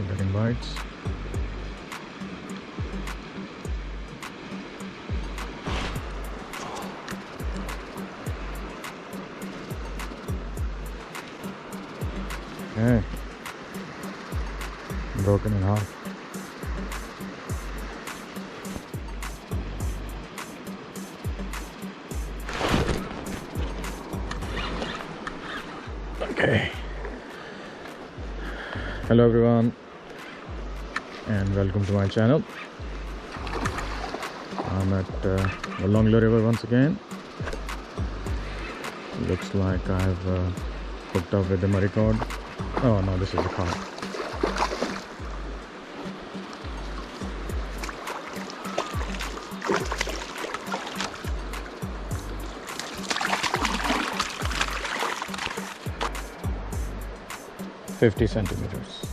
getting bites. Okay, broken in half. Okay, hello everyone and welcome to my channel. I'm at Molonglo River once again. Looks like I've hooked up with the murray cord. Oh no, this is the carp. "50 centimeters."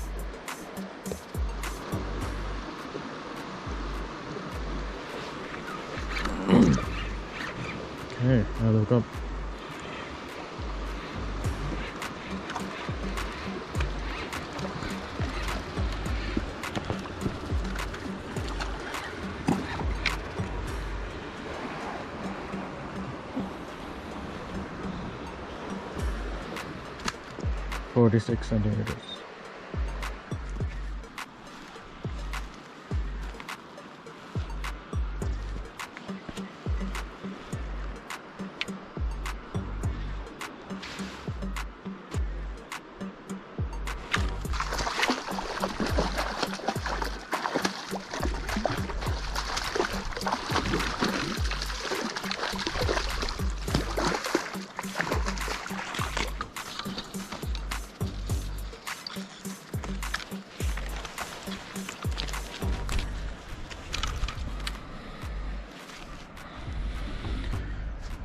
Okay, I'll look up. "46 centimeters."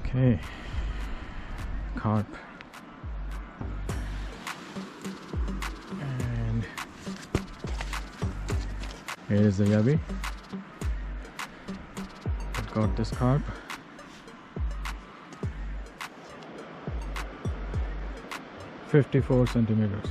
Okay, carp, and here is the Yabby. I've got this carp. 54 centimeters.